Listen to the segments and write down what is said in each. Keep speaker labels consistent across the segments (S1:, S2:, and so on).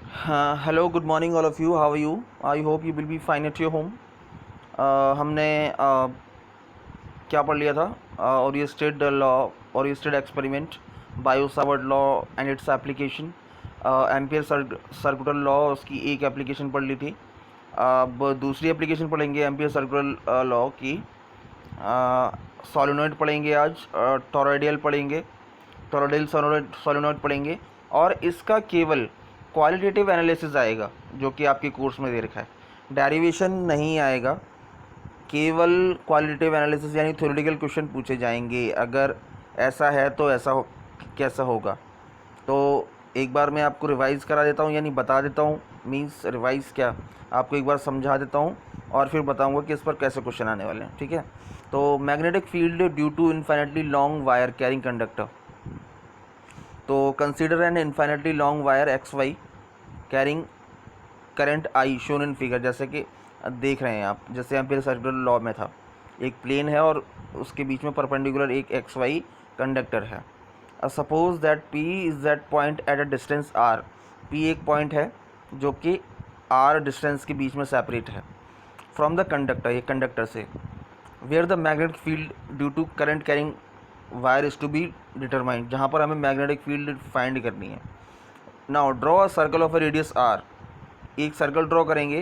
S1: Hello, good morning all of you, how are you? I hope you will be fine at your home. हमने क्या पढ़ लिया था? Oersted law, Oersted experiment, Biot Savart law and its application, Ampere circular law, उसकी एक application पढ़ ली थी। अब दूसरी एप्लीकेशन पढ़ेंगे एम्पियर सर्कुलर लॉ की। सोलेनॉइड पढ़ेंगे आज, टॉरॉइडियल पढ़ेंगे, टॉरॉइडियल सोलेनॉइड पढ़ेंगे। और इसका केवल क्वालिटेटिव एनालिसिस आएगा जो कि आपके कोर्स में दे रखा है। डेरिवेशन नहीं आएगा, केवल क्वालिटेटिव एनालिसिस यानी थ्योरेटिकल क्वेश्चन पूछे जाएंगे। अगर ऐसा है तो कैसा होगा? तो एक बार मैं आपको रिवाइज़ करा देता हूँ, यानी बता देता हूँ, मींस रिवाइज़ क्या, आपको एक बार समझा देता हूँ और फिर बताऊँगा कि इस पर कैसे क्वेश्चन आने वाले हैं। ठीक है? तो magnetic field due to infinitely long wire carrying conductor. तो consider an infinitely long wire X Y carrying current I shown in figure. जैसे कि देख रहे हैं आप, जैसे एम्पियर सर्कुलर लॉ में था, एक प्लेन है और उसके बीच में परपेंडिकुलर एक एक्स वाई कंडक्टर है। Suppose that P is that point at a distance R. P एक पॉइंट है जो कि आर डिस्टेंस के बीच में सेपरेट है फ्रॉम द कंडक्टर, एक कंडक्टर से। Where the magnetic field due to current carrying wire is to be determined, जहाँ पर हमें मैग्नेटिक फील्ड फाइंड करनी है। Now draw a circle of a radius R. एक सर्कल ड्रॉ करेंगे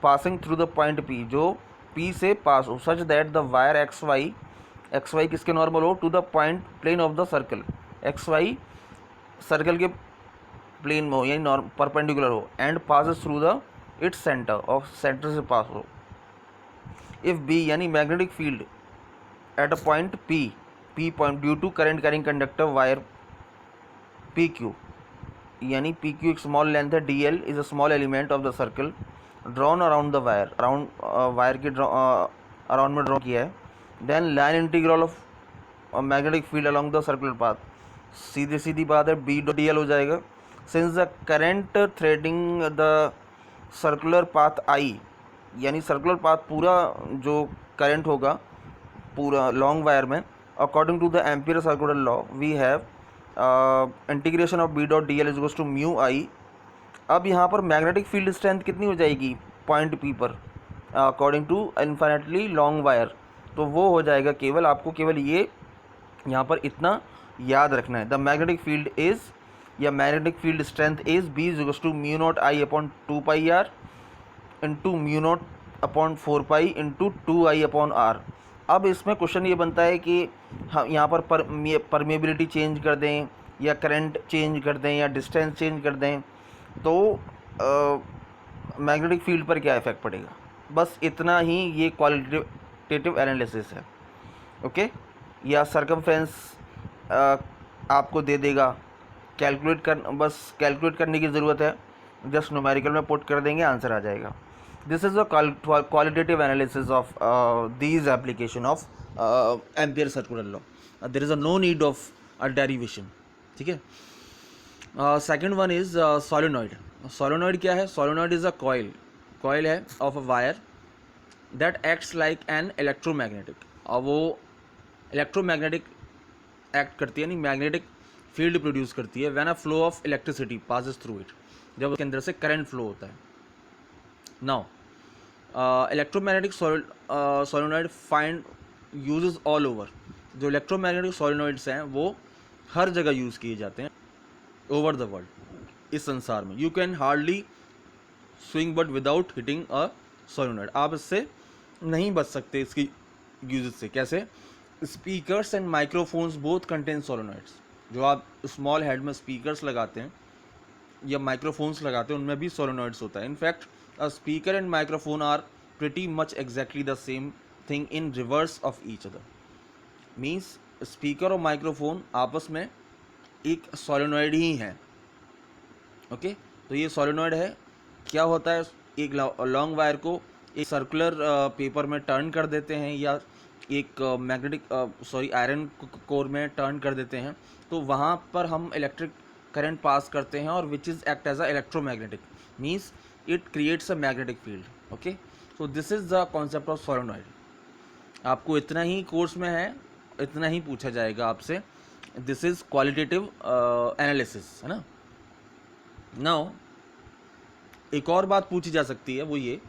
S1: passing through the point P, जो P से pass हो, such that the wire X Y किसके नॉर्मल हो? To the point plane of the circle. X Y circle के plane में हो, यानी परपेंडिकुलर हो, and passes through the its centre, और सेंटर से पास हो। इफ़ बी यानी magnetic field at a point P point due to current carrying conductor wire P Q, यानी पी क्यू एक स्मॉल लेंथ है, D L is a small element of the circle drawn around the wire, around wire के around में draw किया है। Then line integral of magnetic field along the circular path. सीधी सीधी बात है, बी डॉट डी एल हो जाएगा। Since the current threading the circular path I, यानी सर्कुलर पाथ पूरा जो करंट होगा पूरा लॉन्ग वायर में, according to the Ampere circular law we have integration of B dot D L is to mu I. अब यहाँ पर magnetic field strength कितनी हो जाएगी पॉइंट पी पर according to infinitely long wire? तो वो हो जाएगा, केवल आपको केवल ये यहाँ पर इतना याद रखना है। द मैग्नेटिक फील्ड इज़, या magnetic field strength is B is to mu naught I upon 2 pi R into mu naught upon 4 pi into 2 I upon R. अब इसमें क्वेश्चन ये बनता है कि हम यहाँ पर परमेबिलिटी चेंज कर दें, या करंट चेंज कर दें, या डिस्टेंस चेंज कर दें, तो मैग्नेटिक फील्ड पर क्या इफेक्ट पड़ेगा। बस इतना ही ये क्वालिटेटिव एनालिसिस है। ओके? या सरकमफ्रेंस आपको दे देगा, कैलकुलेट कर, बस कैलकुलेट करने की ज़रूरत है, जस्ट न्यूमेरिकल में पुट कर देंगे, आंसर आ जाएगा। This is a qualitative analysis of these application of Ampere circular law. There is a no need of a derivation. ठीक है? Second one is solenoid. Solenoid क्या है? सोलेनॉइड इज़ अ कॉइल है of a wire that acts like an electromagnetic. और वो electromagnetic act करती है, यानी मैग्नेटिक फील्ड प्रोड्यूस करती है when a flow of electricity passes through it, जब उसके अंदर से करंट फ्लो होता है। Now electromagnetic solenoid find uses all over. जो इलेक्ट्रोमैग्नेटिक सोलेनॉइड्स हैं वो हर जगह यूज़ किए जाते हैं ओवर द वर्ल्ड, इस संसार में। You can hardly swing but without hitting a solenoid. आप इससे नहीं बच सकते, इसकी यूजेस से। कैसे? Speakers and microphones both contain solenoids. जो आप स्मॉल हेड में स्पीकर्स लगाते हैं या माइक्रोफोन्स लगाते हैं, उनमें भी सोलेनॉइड्स होता है। In fact a speaker and microphone are pretty much exactly the same thing in reverse of each other. Means speaker और माइक्रोफोन आपस में एक सोलेनॉइड ही हैं। ओके? तो ये सोलेनॉइड है। क्या होता है? एक लॉन्ग वायर को एक सर्कुलर पेपर में टर्न कर देते हैं, या एक मैग्नेटिक आयरन कोर में टर्न कर देते हैं, तो वहाँ पर हम इलेक्ट्रिक करंट पास करते हैं, और which is act as a electromagnetic, means it creates a magnetic field. Okay? So this is the concept of solenoid. आपको इतना ही कोर्स में है, इतना ही पूछा जाएगा आपसे। दिस इज़ क्वालिटेटिव एनालिसिस, है ना? नाउ एक और बात पूछी जा सकती है, वो ये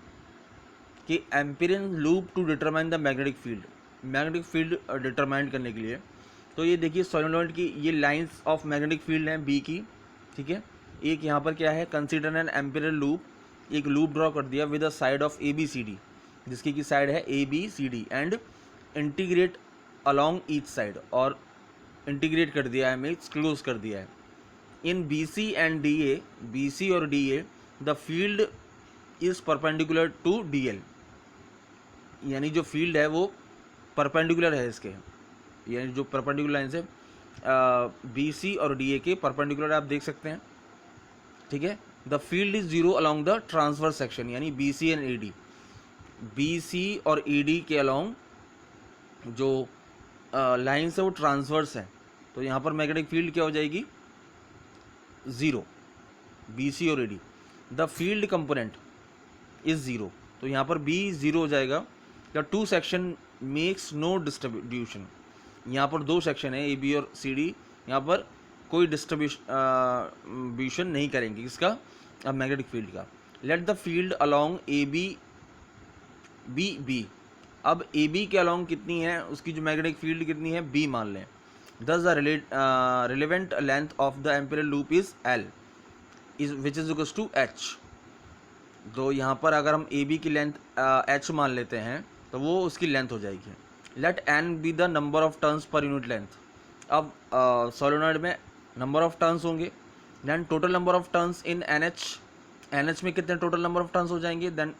S1: कि Amperian loop to determine the magnetic field determine करने के लिए। तो ये देखिए सोलेनोइड की ये लाइंस ऑफ मैग्नेटिक फील्ड हैं बी की, ठीक है। एक यहाँ पर क्या है, कंसीडर एन एम्पिरियल लूप, एक लूप ड्रॉ कर दिया with a side of A B C D, जिसकी की साइड है A B C D, and integrate along each side, और इंटीग्रेट कर दिया है, मीन्स क्लोज कर दिया है। In B C and D A, B C और D A, the field is perpendicular to D L, यानी जो फील्ड है वो परपेंडिकुलर है इसके, यानी जो परपेंडिकुलर लाइन से बी सी और डी ए के परपेंडिकुलर आप देख सकते हैं, ठीक है। The field is zero along the transverse section, यानी B C and E D, B C और ई डी के अलॉन्ग जो लाइन्स है वो ट्रांसवर्स है, तो यहाँ पर मैग्नेटिक फील्ड क्या हो जाएगी, ज़ीरो, बी सी और E D. The field component is zero, तो यहाँ पर बी ज़ीरो हो जाएगा। The two section makes no distribution, यहाँ पर दो सेक्शन है ए बी और सी डी, यहाँ पर कोई डिस्ट्रीब्यूशन नहीं करेंगे किसका, मैग्नेटिक फील्ड का। Let the field along A B B B, अब ए बी के अलॉन्ग कितनी है, उसकी जो मैग्नेटिक फील्ड कितनी है, बी मान लें। Thus the relevant length of the Amperian loop is L, is which is equals to H. तो यहाँ पर अगर हम ए बी की लेंथ एच मान लेते हैं तो वो उसकी लेंथ हो जाएगी। Let N be the number of turns per unit length, अब सोलेनॉइड में नंबर ऑफ टर्न्स होंगे, then total number of turns in N H में कितने टोटल नंबर ऑफ टर्न्स हो जाएंगे, देन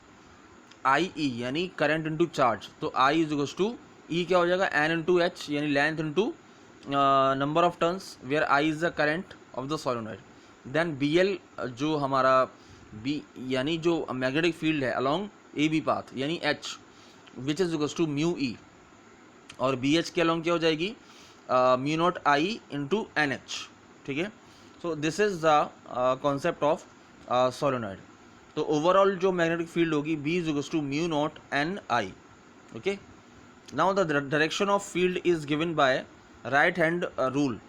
S1: आई ई यानी करंट इंटू चार्ज, तो I is equals to E क्या हो जाएगा, एन इंटू एच यानी length into number of turns, where I is the current of the solenoid. Then B L जो हमारा बी यानी जो मैग्नेटिक फील्ड है अलॉन्ग ए बी पाथ यानी H, which is equals to mu E, और B H के along क्या हो जाएगी, mu naught I into N H, ठीक है। So this is the concept of solenoid. तो ओवरऑल जो मैग्नेटिक फील्ड होगी B is equals to mu naught N I, okay. Now the direction of field is given by right hand rule.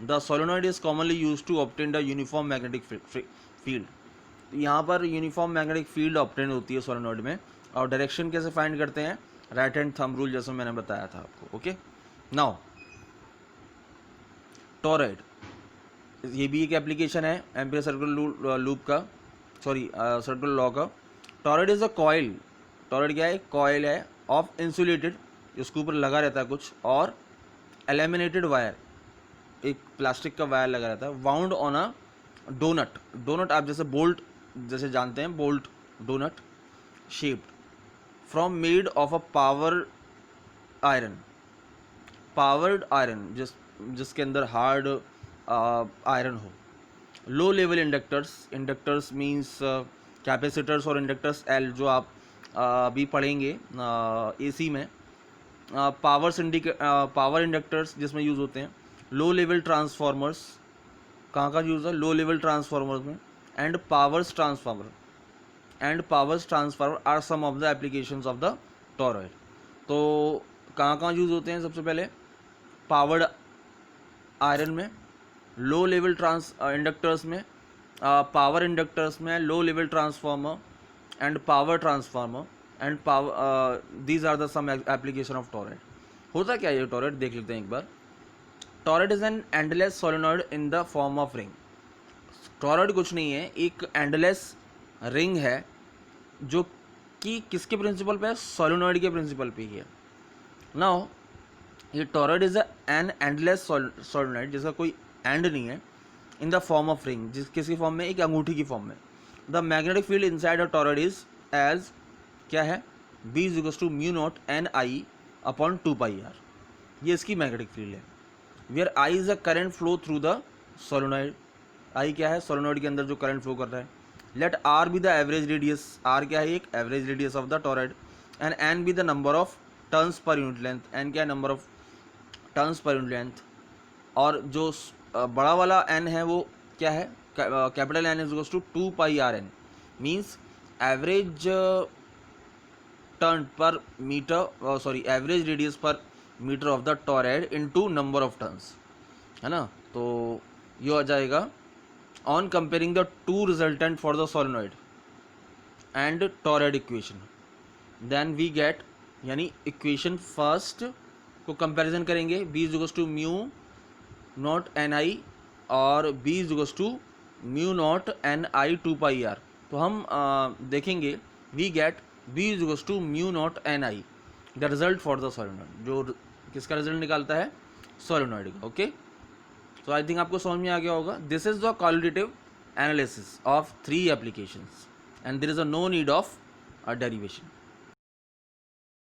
S1: The solenoid is commonly use to obtain the uniform magnetic field. यहाँ पर uniform magnetic field obtain होती है solenoid में, और direction कैसे find करते हैं, right hand thumb rule, जैसे मैंने बताया था आपको, ओके। नाउ टॉरॉइड, ये भी एक एप्लीकेशन है एम्पियर सर्कुलर लूप का, सॉरी सर्कुलर लॉ का। Torrid is a coil, torrid क्या है, कॉइल है ऑफ इंसुलेटेड, इसके ऊपर लगा रहता है कुछ, और एलिमिनेटेड वायर, एक प्लास्टिक का वायर लगा रहता है, wound on a doughnut, doughnut आप जैसे बोल्ट जैसे जानते हैं, bolt doughnut shaped, from made of a powered iron जिसके अंदर हार्ड आयरन हो। Low level inductors means capacitors और इंडक्टर्स एल, जो आप अभी पढ़ेंगे एसी में। पावर इंडक्टर्स जिसमें यूज़ होते हैं। लो लेवल ट्रांसफार्मर्स, कहाँ का यूज़ है, लो लेवल ट्रांसफार्मर्स में। And powers transformer are some of the applications of the toroid. तो कहाँ यूज़ होते हैं, सबसे पहले पावर्ड आयरन में, लो लेवल इंडक्टर्स में, पावर इंडक्टर्स में, low level transformer and power transformer and power, these are the some application of toroid. होता क्या ये टॉरॉइड, देख लेते हैं एक बार। Toroid is an endless solenoid in the form of ring. Toroid कुछ नहीं है, एक एंडलेस रिंग है जो कि किसके प्रिंसिपल पे है, सोलेनॉइड के प्रिंसिपल पे ही है। नाउ ये toroid is an endless solenoid, जिसका कोई एंड नहीं है, in the form of ring, किसकी फॉर्म में, एक अंगूठी की फॉर्म में। The magnetic field inside a toroid is as क्या है, B is equals to mu naught N I upon 2 pi R, ये इसकी मैग्नेटिक फील्ड है। Where I is a current flow through the solenoid, I क्या है, solenoid के अंदर जो करंट फ्लो कर रहा है। Let R be the average radius, R क्या है, एक average radius of the toroid, and N be the number of turns per unit length, N क्या है, number of turns per unit length. और जो बड़ा वाला एन है वो क्या है, capital N is equals to 2 pi R N, means average turn per metre, sorry average radius per metre of the toroid into number of turns, है ना। तो ये आ जाएगा on comparing the two resultant for the solenoid, and toroid equation, then we get, यानी equation first को comparison करेंगे, b is equals to mu naught N I और b is equals to mu naught N I 2 pi R. तो हम देखेंगे we get b is equals to mu naught N I, the result for the solenoid, जो किसका result निकालता है, solenoid का। Okay, तो आई थिंक आपको समझ में आ गया होगा। This is the qualitative analysis of 3 applications and there is a no need of a derivation.